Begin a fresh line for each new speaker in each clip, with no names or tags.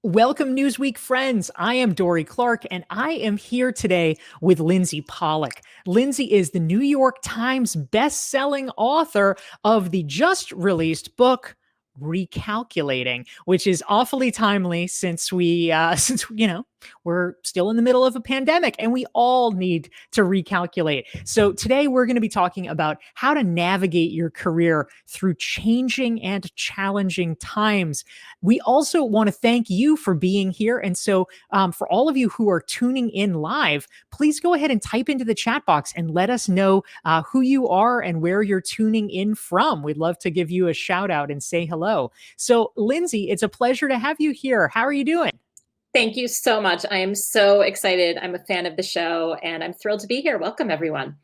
Welcome, Newsweek friends. I am Dorie Clark, and I am here today with Lindsey Pollak. Lindsey is the New York Times best-selling author of the just released book, Recalculating, which is awfully timely since we're still in the middle of a pandemic and we all need to recalculate. So today we're going to be talking about how to navigate your career through changing and challenging times. We also want to thank you for being here. And so for all of you who are tuning in live, please go ahead and type into the chat box and let us know who you are and where you're tuning in from. We'd love to give you a shout out and say hello. So Lindsey, it's a pleasure to have you here. How are you doing?
Thank you so much. I am so excited. I'm a fan of the show and I'm thrilled to be here. Welcome, everyone.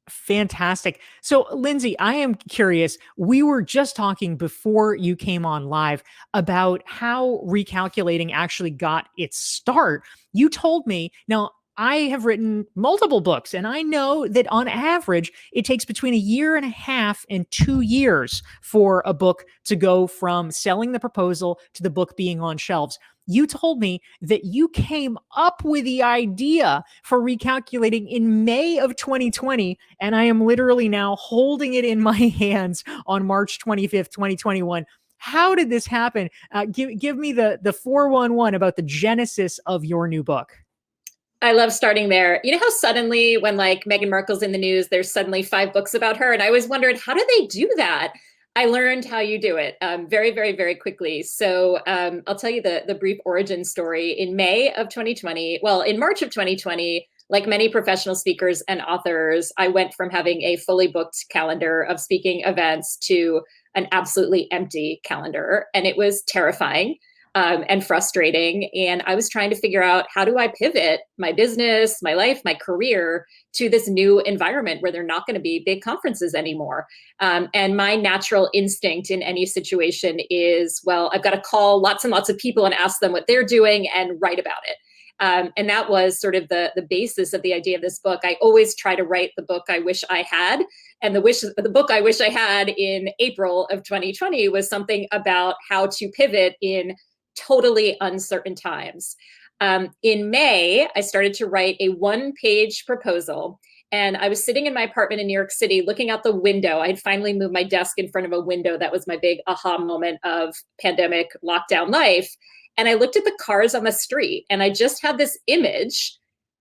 Fantastic. So, Lindsey, I am curious. We were just talking before you came on live about how recalculating actually got its start. You told me, now, I have written multiple books, and I know that on average, it takes between a year and a half and 2 years for a book to go from selling the proposal to the book being on shelves. You told me that you came up with the idea for recalculating in May of 2020, and I am literally now holding it in my hands on March 25th, 2021. How did this happen? Give me the 411 about the genesis of your new book.
I love starting there. You know how suddenly when like Meghan Markle's in the news, there's suddenly 5 books about her. And I always wondered, how do they do that? I learned how you do it very, very, very quickly. So I'll tell you the brief origin story. In May of 2020, well, in March of 2020, like many professional speakers and authors, I went from having a fully booked calendar of speaking events to an absolutely empty calendar. And it was terrifying and frustrating. And I was trying to figure out, how do I pivot my business, my life, my career to this new environment where they're not going to be big conferences anymore. And my natural instinct in any situation is, well, I've got to call lots and lots of people and ask them what they're doing and write about it. And that was sort of the basis of the idea of this book. I always try to write the book I wish I had. And the book I wish I had in April of 2020 was something about how to pivot in totally uncertain times. In May, I started to write a one-page proposal. And I was sitting in my apartment in New York City looking out the window. I had finally moved my desk in front of a window. That was my big aha moment of pandemic lockdown life. And I looked at the cars on the street and I just had this image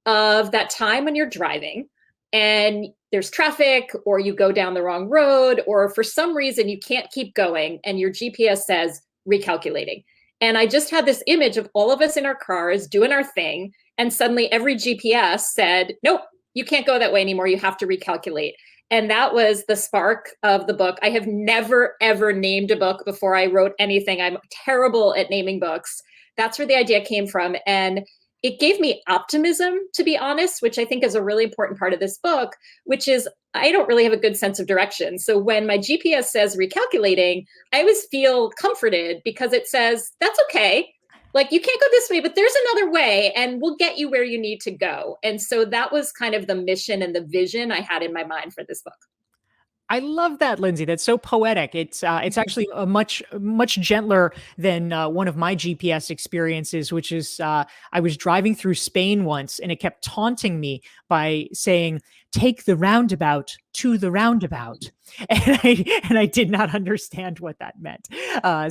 of that time when you're driving and there's traffic, or you go down the wrong road, or for some reason you can't keep going and your GPS says recalculating. And I just had this image of all of us in our cars doing our thing. And suddenly every GPS said, nope, you can't go that way anymore. You have to recalculate. And that was the spark of the book. I have never, ever named a book before I wrote anything. I'm terrible at naming books. That's where the idea came from. And it gave me optimism, to be honest, which I think is a really important part of this book, which is I don't really have a good sense of direction. So when my GPS says recalculating, I always feel comforted because it says, that's okay. Like, you can't go this way, but there's another way and we'll get you where you need to go. And so that was kind of the mission and the vision I had in my mind for this book.
I love that, Lindsey. That's so poetic. It's actually a much gentler than one of my GPS experiences, which is I was driving through Spain once, and it kept taunting me by saying, "Take the roundabout to the roundabout," and I did not understand what that meant.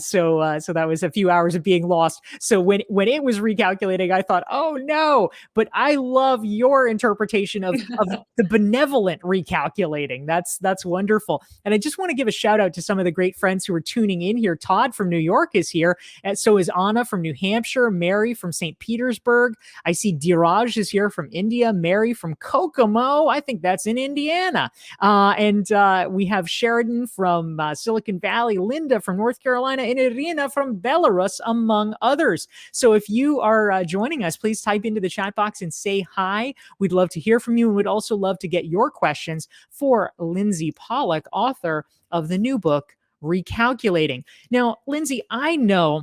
So that was a few hours of being lost. So when it was recalculating, I thought, "Oh no!" But I love your interpretation of the benevolent recalculating. That's wonderful. And I just want to give a shout out to some of the great friends who are tuning in here. Todd from New York is here. And so is Anna from New Hampshire, Mary from St. Petersburg. I see Diraj is here from India, Mary from Kokomo. I think that's in Indiana. And we have Sheridan from Silicon Valley, Linda from North Carolina, and Irina from Belarus, among others. So if you are joining us, please type into the chat box and say hi. We'd love to hear from you, and we'd also love to get your questions for Lindsey Pollak, author of the new book, Recalculating. Now, Lindsey, I know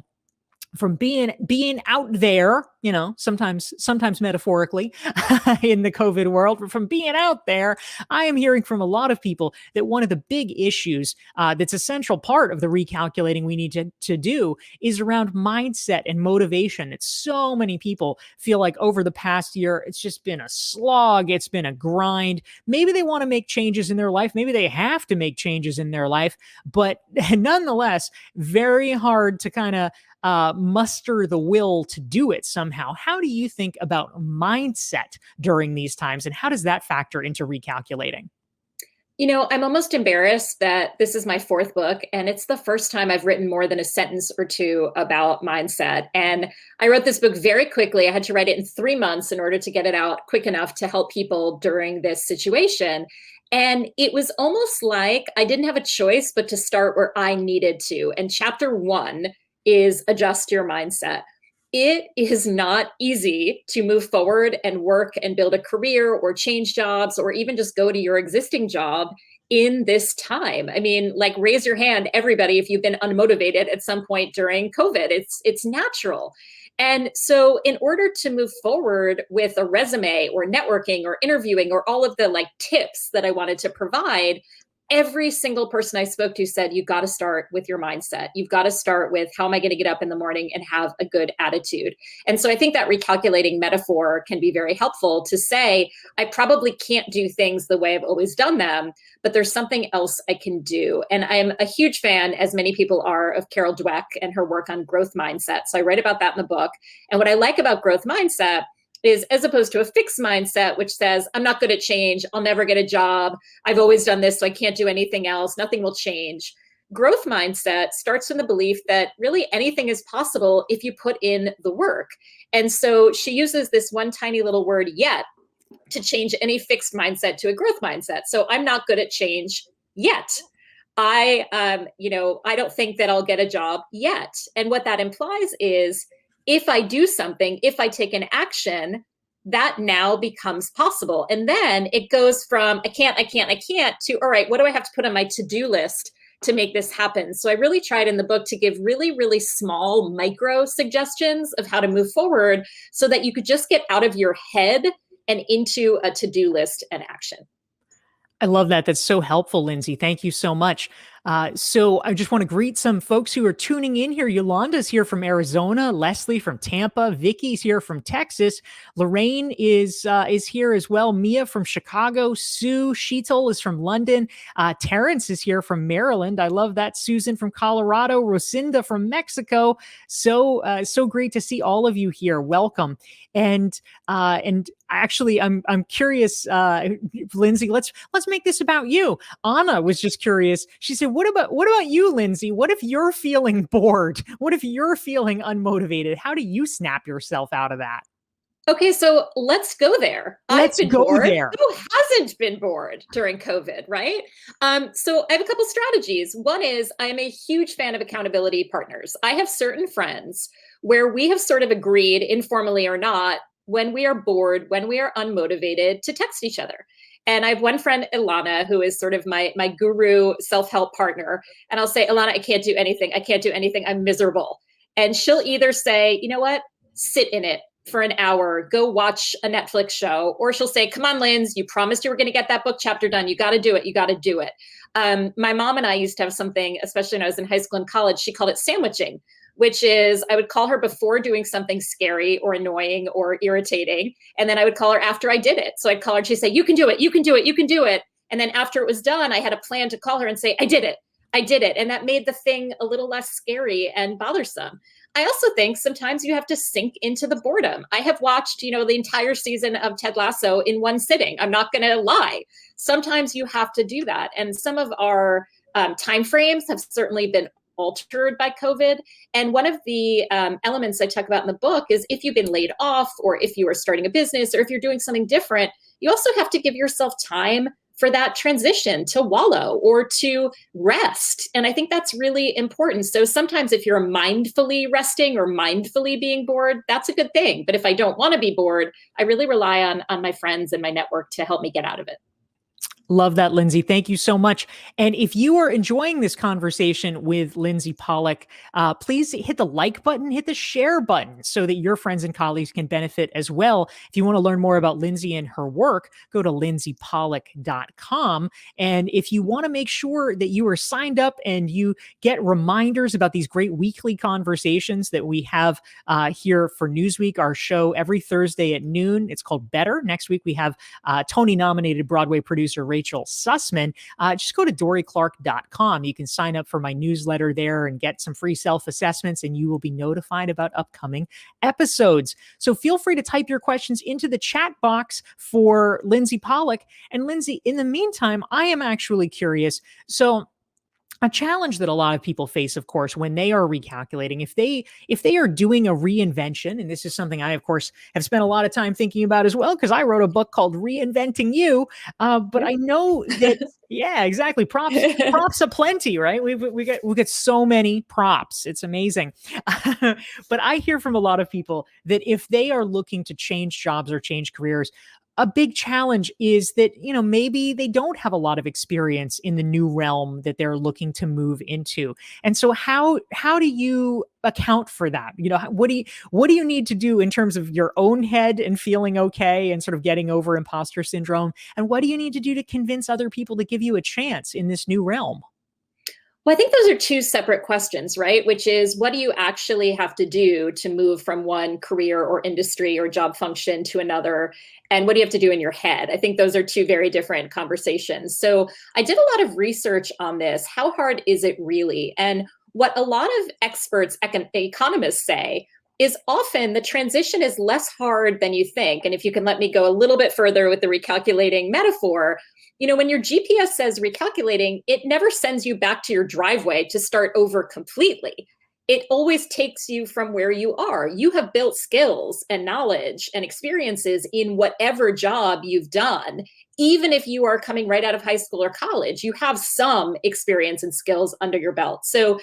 from being out there, sometimes metaphorically in the COVID world, but from being out there, I am hearing from a lot of people that one of the big issues that's a central part of the recalculating we need to do is around mindset and motivation. It's so many people feel like over the past year, it's just been a slog. It's been a grind. Maybe they want to make changes in their life. Maybe they have to make changes in their life, but nonetheless, very hard to kind of muster the will to do it somehow. How do you think about mindset during these times, and how does that factor into recalculating?
I'm almost embarrassed that this is my fourth book, and it's the first time I've written more than a sentence or two about mindset. And I wrote this book very quickly. I had to write it in 3 months in order to get it out quick enough to help people during this situation. And it was almost like I didn't have a choice but to start where I needed to. And chapter 1 is adjust your mindset. It is not easy to move forward and work and build a career or change jobs or even just go to your existing job in this time. I mean, like, raise your hand, everybody, if you've been unmotivated at some point during COVID. It's natural. And so in order to move forward with a resume or networking or interviewing or all of the tips that I wanted to provide, every single person I spoke to said, you've got to start with your mindset. You've got to start with, how am I going to get up in the morning and have a good attitude? And so I think that recalculating metaphor can be very helpful to say, I probably can't do things the way I've always done them, but there's something else I can do. And I'm a huge fan, as many people are, of Carol Dweck and her work on growth mindset. So I write about that in the book. And what I like about growth mindset is, as opposed to a fixed mindset, which says, I'm not good at change, I'll never get a job, I've always done this, so I can't do anything else, nothing will change. Growth mindset starts from the belief that really anything is possible if you put in the work. And so she uses this one tiny little word, yet, to change any fixed mindset to a growth mindset. So I'm not good at change yet. I don't think that I'll get a job yet. And what that implies is, if I do something, if I take an action, that now becomes possible. And then it goes from I can't to, all right, what do I have to put on my to-do list to make this happen? So I really tried in the book to give really, really small micro suggestions of how to move forward so that you could just get out of your head and into a to-do list and action.
I love that. That's so helpful, Lindsey. Thank you so much. So I just want to greet some folks who are tuning in here. Yolanda's here from Arizona, Leslie from Tampa, Vicky's here from Texas, Lorraine is here as well, Mia from Chicago, Sue Sheetal is from London, Terrence is here from Maryland. I love that. Susan from Colorado, Rosinda from Mexico. So great to see all of you here. Welcome. And actually, I'm curious, Lindsey. Let's make this about you. Anna was just curious. She said, "What about you, Lindsey? What if you're feeling bored? What if you're feeling unmotivated? How do you snap yourself out of that?"
Okay, so let's go there.
Let's go there.
Who hasn't been bored during COVID, right? So I have a couple strategies. One is, I am a huge fan of accountability partners. I have certain friends where we have sort of agreed, informally or not, when we are bored, when we are unmotivated, to text each other. And I have one friend, Ilana, who is sort of my guru self-help partner. And I'll say, Ilana, I can't do anything. I'm miserable. And she'll either say, you know what, sit in it for an hour, go watch a Netflix show. Or she'll say, come on, Linz, you promised you were going to get that book chapter done. You got to do it. My mom and I used to have something, especially when I was in high school and college, she called it sandwiching, which is I would call her before doing something scary or annoying or irritating. And then I would call her after I did it. So I'd call her and she'd say, you can do it. And then after it was done, I had a plan to call her and say, I did it. And that made the thing a little less scary and bothersome. I also think sometimes you have to sink into the boredom. I have watched, the entire season of Ted Lasso in one sitting. I'm not going to lie. Sometimes you have to do that. And some of our timeframes have certainly been altered by COVID. And one of the elements I talk about in the book is, if you've been laid off, or if you are starting a business, or if you're doing something different, you also have to give yourself time for that transition to wallow or to rest. And I think that's really important. So sometimes if you're mindfully resting or mindfully being bored, that's a good thing. But if I don't want to be bored, I really rely on my friends and my network to help me get out of it.
Love that, Lindsey. Thank you so much. And if you are enjoying this conversation with Lindsey Pollak, please hit the like button, hit the share button so that your friends and colleagues can benefit as well. If you want to learn more about Lindsey and her work, go to lindseypollak.com. And if you want to make sure that you are signed up and you get reminders about these great weekly conversations that we have here for Newsweek, our show every Thursday at noon, it's called Better. Next week, we have Tony-nominated Broadway producer Rachel Sussman. Just go to dorieclark.com. You can sign up for my newsletter there and get some free self-assessments, and you will be notified about upcoming episodes. So feel free to type your questions into the chat box for Lindsey Pollak. And Lindsey, in the meantime, I am actually curious. So a challenge that a lot of people face, of course, when they are recalculating, if they are doing a reinvention, and this is something I, of course, have spent a lot of time thinking about as well, because I wrote a book called Reinventing You. But I know that, yeah, exactly. Props aplenty, right? We get so many props. It's amazing. But I hear from a lot of people that if they are looking to change jobs or change careers, a big challenge is that, maybe they don't have a lot of experience in the new realm that they're looking to move into. And so how do you account for that? What do you need to do in terms of your own head and feeling okay and sort of getting over imposter syndrome? And what do you need to do to convince other people to give you a chance in this new realm?
Well, I think those are two separate questions, right? Which is, what do you actually have to do to move from one career or industry or job function to another? And what do you have to do in your head? I think those are two very different conversations. So I did a lot of research on this. How hard is it really? And what a lot of experts, economists say, is often the transition is less hard than you think. And if you can let me go a little bit further with the recalculating metaphor, when your GPS says recalculating, it never sends you back to your driveway to start over completely. It always takes you from where you are. You have built skills and knowledge and experiences in whatever job you've done. Even if you are coming right out of high school or college, you have some experience and skills under your belt. So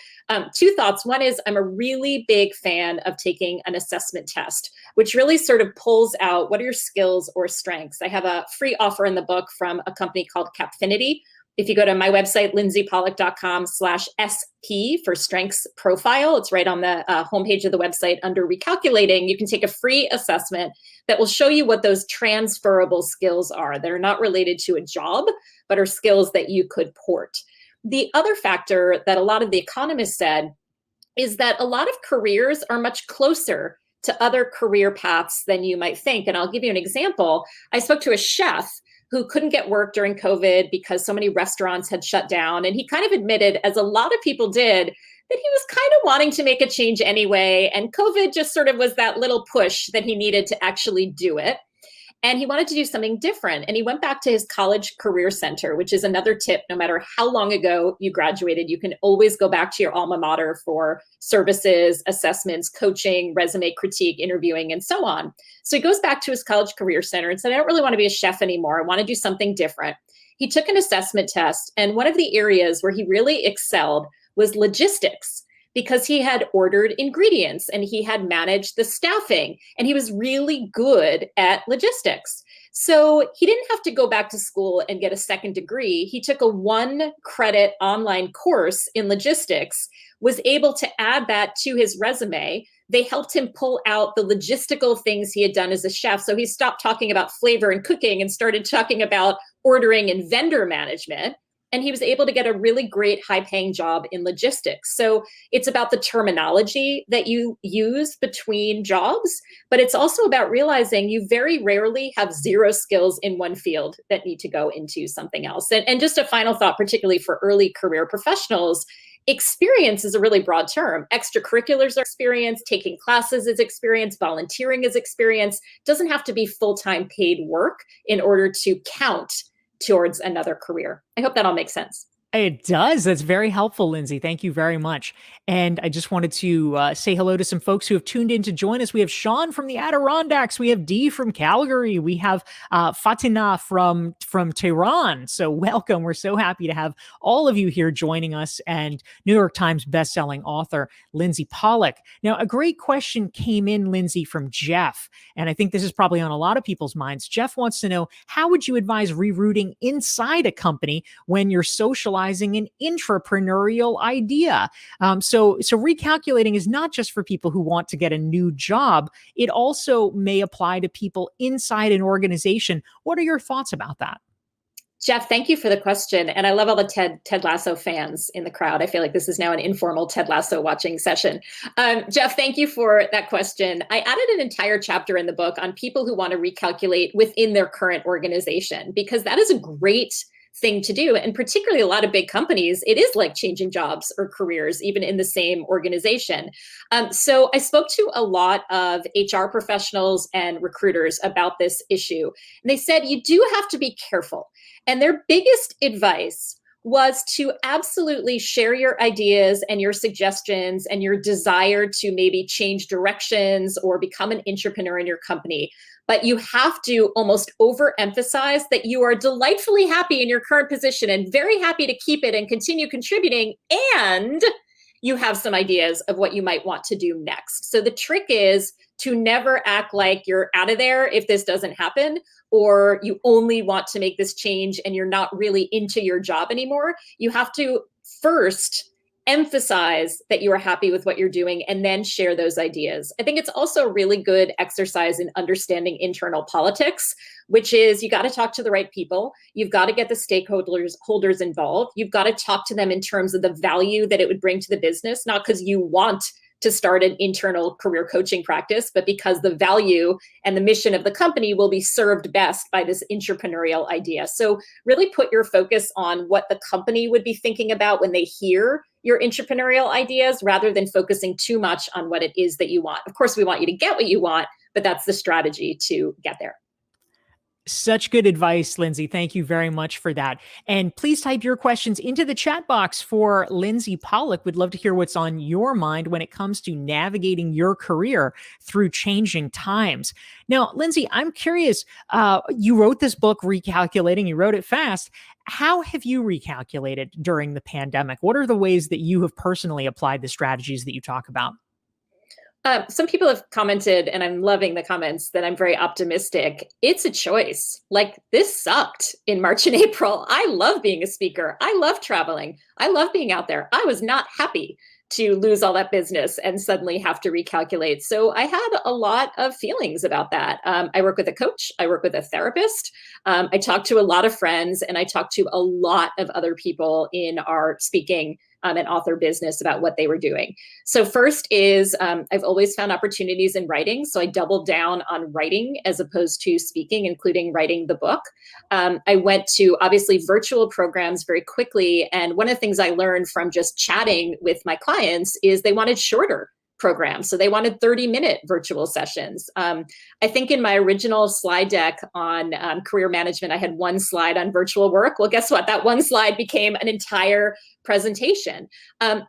two thoughts. One is, I'm a really big fan of taking an assessment test, which really sort of pulls out what are your skills or strengths. I have a free offer in the book from a company called Capfinity. If you go to my website, lindseypollak.com/SP for strengths profile, it's right on the homepage of the website under recalculating. You can take a free assessment that will show you what those transferable skills are that are not related to a job, but are skills that you could port. The other factor that a lot of the economists said is that a lot of careers are much closer to other career paths than you might think. And I'll give you an example. I spoke to a chef who couldn't get work during COVID because so many restaurants had shut down. And he kind of admitted, as a lot of people did, that he was kind of wanting to make a change anyway. And COVID just sort of was that little push that he needed to actually do it. And he wanted to do something different. And he went back to his college career center, which is another tip. No matter how long ago you graduated, you can always go back to your alma mater for services, assessments, coaching, resume critique, interviewing, and so on. So he goes back to his college career center and said, I don't really want to be a chef anymore. I want to do something different. He took an assessment test. And one of the areas where he really excelled was logistics, because he had ordered ingredients and he had managed the staffing and he was really good at logistics. So he didn't have to go back to school and get a second degree. He took a 1-credit online course in logistics, was able to add that to his resume. They helped him pull out the logistical things he had done as a chef. So he stopped talking about flavor and cooking and started talking about ordering and vendor management. And he was able to get a really great high-paying job in logistics. So it's about the terminology that you use between jobs, but it's also about realizing you very rarely have zero skills in one field that need to go into something else. And just a final thought, particularly for early career professionals, experience is a really broad term. Extracurriculars are experience, taking classes is experience, volunteering is experience. It doesn't have to be full-time paid work in order to count towards another career. I hope that all makes sense.
It does. That's very helpful, Lindsey. Thank you very much. And I just wanted to say hello to some folks who have tuned in to join us. We have Sean from the Adirondacks. We have Dee from Calgary. We have Fatina from Tehran. So welcome. We're so happy to have all of you here joining us. And New York Times bestselling author Lindsey Pollak. Now, a great question came in, Lindsey, from Jeff. And I think this is probably on a lot of people's minds. Jeff wants to know, how would you advise rerouting inside a company when you're socializing an intrapreneurial idea? So recalculating is not just for people who want to get a new job. It also may apply to people inside an organization. What are your thoughts about that?
Jeff, thank you for the question. And I love all the Ted Lasso fans in the crowd. I feel like this is now an informal Ted Lasso watching session. Jeff, thank you for that question. I added an entire chapter in the book on people who want to recalculate within their current organization, because that is a great thing to do. And particularly a lot of big companies, it is like changing jobs or careers, even in the same organization. So I spoke to a lot of HR professionals and recruiters about this issue. And they said, you do have to be careful. And their biggest advice was to absolutely share your ideas and your suggestions and your desire to maybe change directions or become an entrepreneur in your company. But you have to almost overemphasize that you are delightfully happy in your current position and very happy to keep it and continue contributing. And you have some ideas of what you might want to do next. So the trick is to never act like you're out of there if this doesn't happen, or you only want to make this change and you're not really into your job anymore. You have to first emphasize that you are happy with what you're doing and then share those ideas. I think it's also a really good exercise in understanding internal politics, which is you got to talk to the right people. You've got to get the stakeholders involved. You've got to talk to them in terms of the value that it would bring to the business, not because you want to start an internal career coaching practice, but because the value and the mission of the company will be served best by this entrepreneurial idea. So really put your focus on what the company would be thinking about when they hear your entrepreneurial ideas, rather than focusing too much on what it is that you want. Of course, we want you to get what you want, but that's the strategy to get there.
Such good advice, Lindsey. Thank you very much for that. And please type your questions into the chat box for Lindsey Pollak. We'd love to hear what's on your mind when it comes to navigating your career through changing times. Now, Lindsey, I'm curious, you wrote this book, Recalculating. You wrote it fast. How have you recalculated during the pandemic? What are the ways that you have personally applied the strategies that you talk about?
Some people have commented, and I'm loving the comments, that I'm very optimistic. It's a choice. Like, this sucked in March and April. I love being a speaker. I love traveling. I love being out there. I was not happy to lose all that business and suddenly have to recalculate. So I had a lot of feelings about that. I work with a coach. I work with a therapist. I talk to a lot of friends, and I talk to a lot of other people in our speaking and author business about what they were doing. So first is I've always found opportunities in writing. So I doubled down on writing as opposed to speaking, including writing the book. I went to obviously virtual programs very quickly. And one of the things I learned from just chatting with my clients is they wanted shorter programs. So they wanted 30-minute virtual sessions. I think in my original slide deck on career management, I had one slide on virtual work. Well, guess what? That one slide became an entire presentation.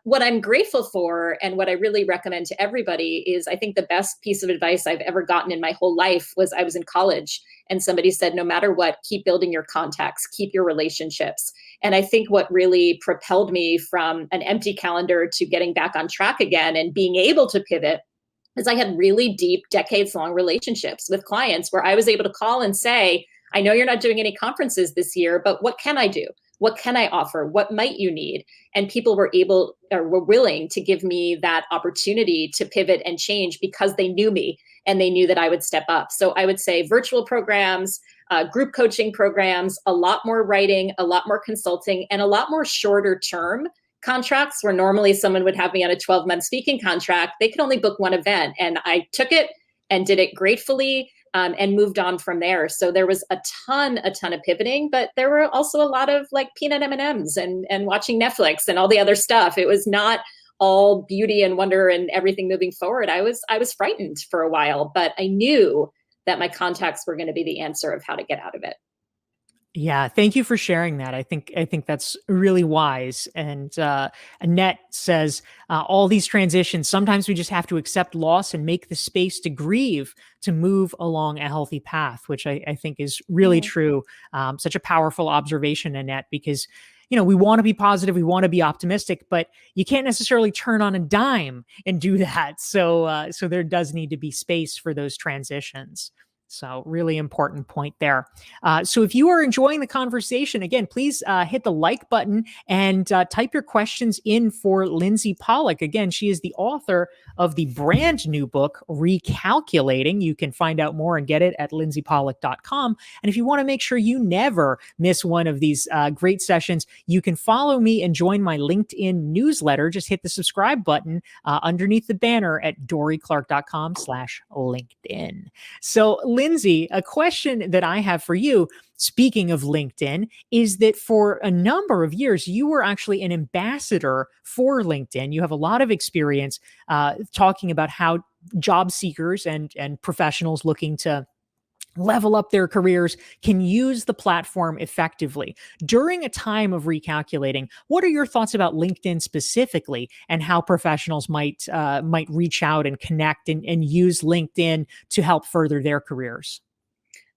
What I'm grateful for and what I really recommend to everybody is, I think the best piece of advice I've ever gotten in my whole life was I was in college and somebody said, no matter what, keep building your contacts, keep your relationships. And I think what really propelled me from an empty calendar to getting back on track again and being able to pivot is I had really deep, decades-long relationships with clients where I was able to call and say, I know you're not doing any conferences this year, but what can I do? What can I offer? What might you need? And people were able or were willing to give me that opportunity to pivot and change because they knew me and they knew that I would step up. So I would say virtual programs, group coaching programs, a lot more writing, a lot more consulting, and a lot more shorter term contracts where normally someone would have me on a 12-month speaking contract. They could only book one event. And I took it and did it gratefully and moved on from there. So there was a ton of pivoting, but there were also a lot of like peanut M&Ms and watching Netflix and all the other stuff. It was not all beauty and wonder and everything moving forward. I was frightened for a while, but I knew that my contacts were going to be the answer of how to get out of it.
Yeah, thank you for sharing that. I think that's really wise. And Annette says all these transitions. Sometimes we just have to accept loss and make the space to grieve to move along a healthy path, which I think is really
Mhm.
true. Such a powerful observation, Annette, because we want to be positive, we want to be optimistic, but you can't necessarily turn on a dime and do that. So there does need to be space for those transitions. So, really important point there. So, if you are enjoying the conversation, again, please hit the like button and type your questions in for Lindsey Pollak. Again, she is the author of the brand new book, Recalculating. You can find out more and get it at lindseypollak.com. And if you want to make sure you never miss one of these great sessions, you can follow me and join my LinkedIn newsletter. Just hit the subscribe button underneath the banner at dorieclark.com/LinkedIn. So, Lindsey, a question that I have for you, speaking of LinkedIn, is that for a number of years, you were actually an ambassador for LinkedIn. You have a lot of experience talking about how job seekers and professionals looking to level up their careers can use the platform effectively. During a time of recalculating, what are your thoughts about LinkedIn specifically and how professionals might reach out and connect and use LinkedIn to help further their careers?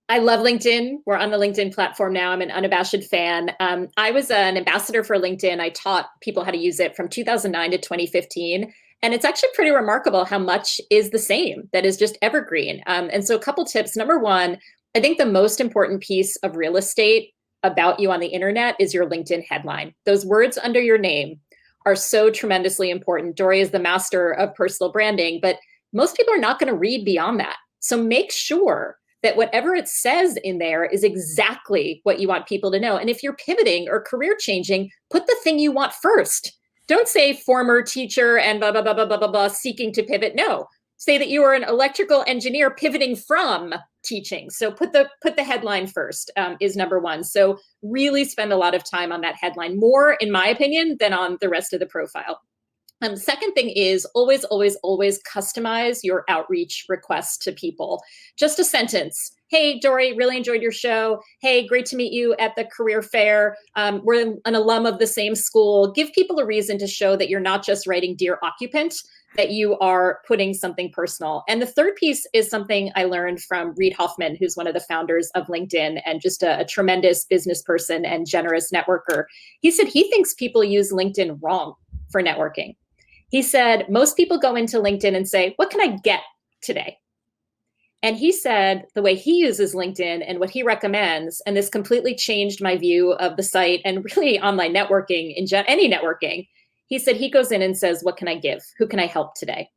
I love LinkedIn. We're on the LinkedIn platform now. I'm an unabashed fan. I was an ambassador for LinkedIn. I taught people how to use it from 2009 to 2015. And it's actually pretty remarkable how much is the same, that is just evergreen. And so, a couple tips. Number one, I think the most important piece of real estate about you on the internet is your LinkedIn headline. Those words under your name are so tremendously important. Dorie is the master of personal branding, but most people are not going to read beyond that. So, make sure that whatever it says in there is exactly what you want people to know. And if you're pivoting or career changing, put the thing you want first. Don't say former teacher and blah, blah, blah, blah, blah, blah, blah, seeking to pivot. No, say that you are an electrical engineer pivoting from teaching. So put the headline first is number one. So really spend a lot of time on that headline, more, in my opinion, than on the rest of the profile. Second thing is always, always, always customize your outreach requests to people. Just a sentence. Hey, Dorie, really enjoyed your show. Hey, great to meet you at the career fair. We're an alum of the same school. Give people a reason to show that you're not just writing Dear Occupant, that you are putting something personal. And the third piece is something I learned from Reid Hoffman, who's one of the founders of LinkedIn and just a tremendous business person and generous networker. He said he thinks people use LinkedIn wrong for networking. He said, most people go into LinkedIn and say, what can I get today? And he said the way he uses LinkedIn and what he recommends, and this completely changed my view of the site and really online networking, any networking. He said he goes in and says, what can I give? Who can I help today?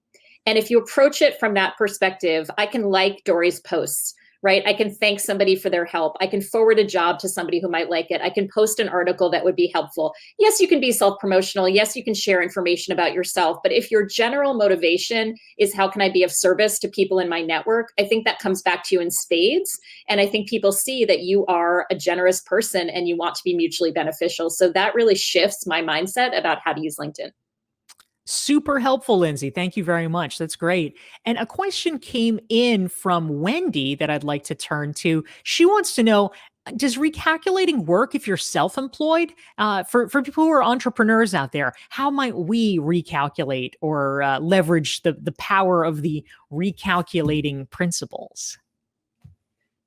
And if you approach it from that perspective, I can like Dorie's posts, right? I can thank somebody for their help. I can forward a job to somebody who might like it. I can post an article that would be helpful. Yes, you can be self-promotional. Yes, you can share information about yourself. But if your general motivation is how can I be of service to people in my network, I think that comes back to you in spades. And I think people see that you are a generous person and you want to be mutually beneficial. So that really shifts my mindset about how to use LinkedIn.
Super helpful, Lindsey. Thank you very much. That's great. And a question came in from Wendy that I'd like to turn to. She wants to know, does recalculating work if you're self-employed? For people who are entrepreneurs out there, how might we recalculate or leverage the power of the recalculating principles?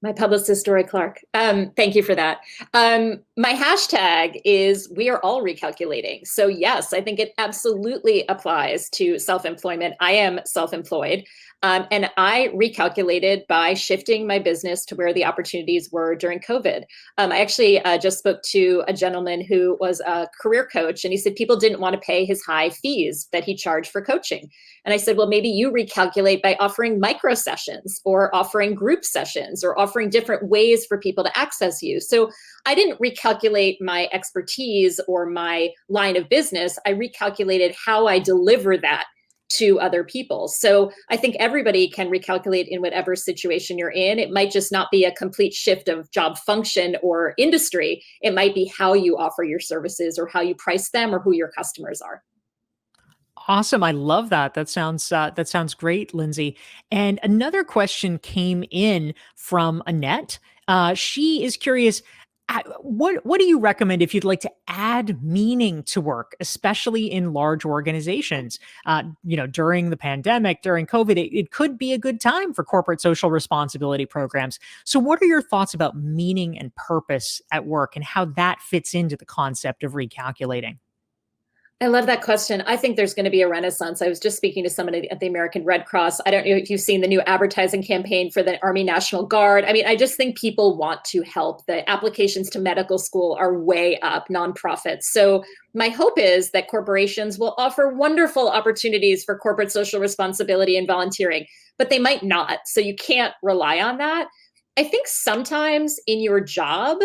My publicist, Dorie Clark. Thank you for that. My hashtag is we are all recalculating. So yes, I think it absolutely applies to self-employment. I am self-employed. And I recalculated by shifting my business to where the opportunities were during COVID. I actually just spoke to a gentleman who was a career coach, and he said people didn't want to pay his high fees that he charged for coaching. And I said, well, maybe you recalculate by offering micro sessions or offering group sessions or offering different ways for people to access you. So I didn't recalculate my expertise or my line of business. I recalculated how I deliver that to other people. So I think everybody can recalculate in whatever situation you're in. It might just not be a complete shift of job function or industry. It might be how you offer your services or how you price them or who your customers are.
Awesome. I love that. That sounds great, Lindsey. And another question came in from Annette. She is curious. What do you recommend if you'd like to add meaning to work, especially in large organizations? During the pandemic, during COVID, it could be a good time for corporate social responsibility programs. So, what are your thoughts about meaning and purpose at work and how that fits into the concept of recalculating?
I love that question. I think there's going to be a renaissance. I was just speaking to somebody at the American Red Cross. I don't know if you've seen the new advertising campaign for the Army National Guard. I mean, I just think people want to help. The applications to medical school are way up, nonprofits. So my hope is that corporations will offer wonderful opportunities for corporate social responsibility and volunteering, but they might not. So you can't rely on that. I think sometimes in your job,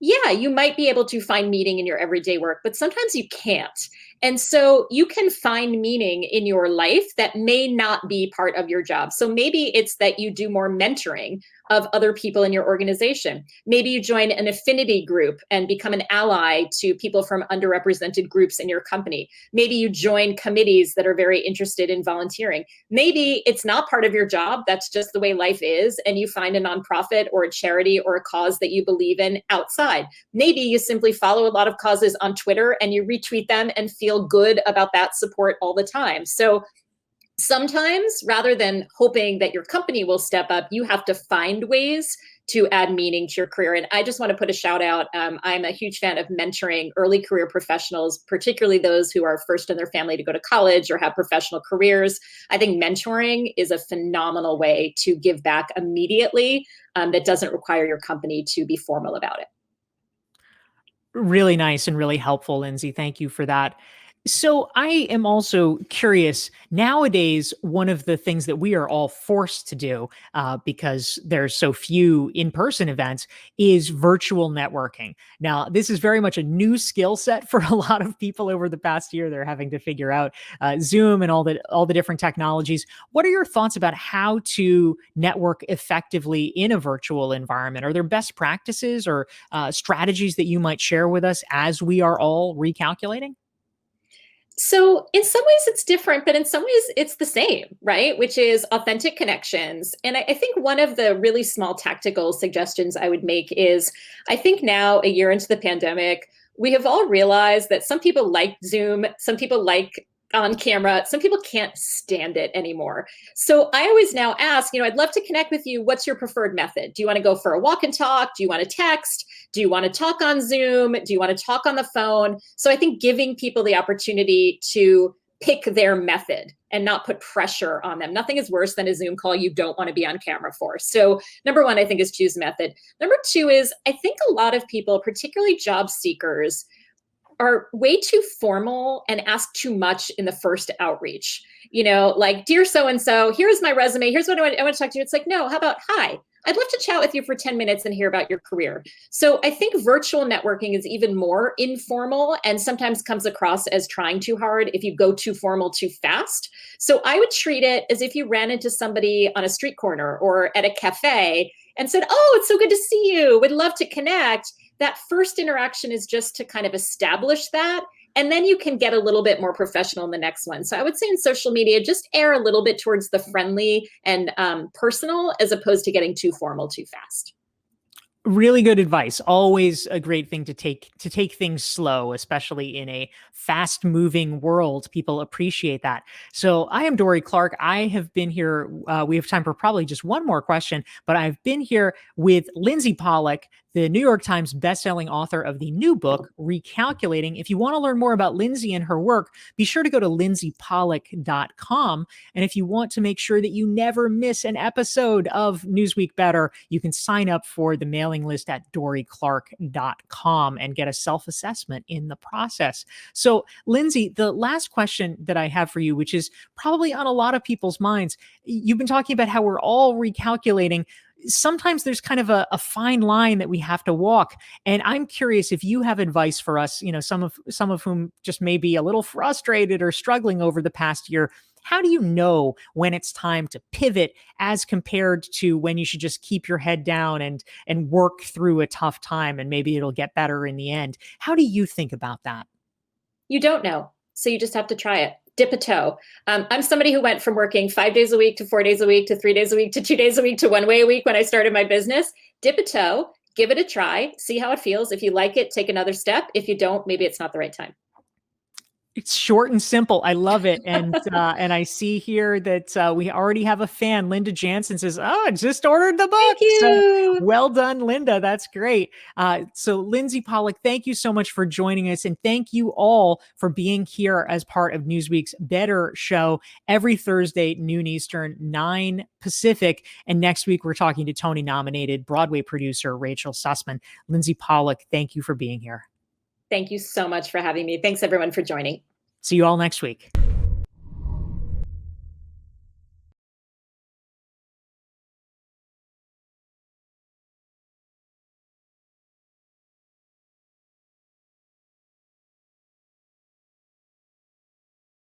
yeah, you might be able to find meaning in your everyday work, but sometimes you can't. And so you can find meaning in your life that may not be part of your job. So maybe it's that you do more mentoring of other people in your organization. Maybe you join an affinity group and become an ally to people from underrepresented groups in your company. Maybe you join committees that are very interested in volunteering. Maybe it's not part of your job. That's just the way life is. And you find a nonprofit or a charity or a cause that you believe in outside. Maybe you simply follow a lot of causes on Twitter and you retweet them and feel good about that support all the time. So sometimes, rather than hoping that your company will step up, you have to find ways to add meaning to your career. And I just want to put a shout out. I'm a huge fan of mentoring early career professionals, particularly those who are first in their family to go to college or have professional careers. I think mentoring is a phenomenal way to give back immediately that doesn't require your company to be formal about it.
Really nice and really helpful, Lindsey. Thank you for that. So I am also curious. Nowadays, one of the things that we are all forced to do because there's so few in-person events is virtual networking. Now, this is very much a new skill set for a lot of people over the past year. They're having to figure out Zoom and all the different technologies. What are your thoughts about how to network effectively in a virtual environment? Are there best practices or strategies that you might share with us as we are all recalculating?
So in some ways it's different, but in some ways it's the same, right? Which is authentic connections. And I think one of the really small tactical suggestions I would make is I think now, a year into the pandemic, we have all realized that some people like Zoom, some people like on camera, some people can't stand it anymore. So I always now ask, I'd love to connect with you. What's your preferred method? Do you want to go for a walk and talk? Do you want to text? Do you want to talk on Zoom? Do you want to talk on the phone? So I think giving people the opportunity to pick their method and not put pressure on them. Nothing is worse than a Zoom call you don't want to be on camera for. So number one, I think, is choose method. Number two is I think a lot of people, particularly job seekers, are way too formal and ask too much in the first outreach. Like, dear so-and-so, here's my resume. Here's what I want to talk to you. It's like, no, how about, hi, I'd love to chat with you for 10 minutes and hear about your career. So I think virtual networking is even more informal and sometimes comes across as trying too hard if you go too formal too fast. So I would treat it as if you ran into somebody on a street corner or at a cafe and said, oh, it's so good to see you. Would love to connect. That first interaction is just to kind of establish that. And then you can get a little bit more professional in the next one. So I would say in social media, just err a little bit towards the friendly and personal as opposed to getting too formal too fast.
Really good advice. Always a great thing to take things slow, especially in a fast-moving world. People appreciate that. So I am Dorie Clark. I have been here. We have time for probably just one more question, but I've been here with Lindsey Pollak, the New York Times bestselling author of the new book, Recalculating. If you want to learn more about Lindsey and her work, be sure to go to lindseypollak.com. And if you want to make sure that you never miss an episode of Newsweek Better, you can sign up for the mailing list at dorieclark.com and get a self-assessment in the process. So, Lindsey, the last question that I have for you, which is probably on a lot of people's minds, you've been talking about how we're all recalculating. Sometimes there's kind of a fine line that we have to walk. And I'm curious if you have advice for us, some of whom just may be a little frustrated or struggling over the past year. How do you know when it's time to pivot as compared to when you should just keep your head down and work through a tough time and maybe it'll get better in the end? How do you think about that?
You don't know. So you just have to try it. Dip a toe. I'm somebody who went from working 5 days a week to 4 days a week to 3 days a week to 2 days a week to 1 way a week when I started my business. Dip a toe. give it a try, see how it feels. If you like it, take another step. If you don't, maybe it's not the right time.
It's short and simple. I love it. And I see here that we already have a fan. Linda Jansen says, "Oh, I just ordered the book."
Thank
So
you.
well done, Linda. That's great. So Lindsey Pollak, thank you so much for joining us. And thank you all for being here as part of Newsweek's Better Show every Thursday, noon Eastern, 9 Pacific. And next week, we're talking to Tony-nominated Broadway producer Rachel Sussman. Lindsey Pollak, thank you for being here.
Thank you so much for having me. Thanks, everyone, for joining.
See you all next week.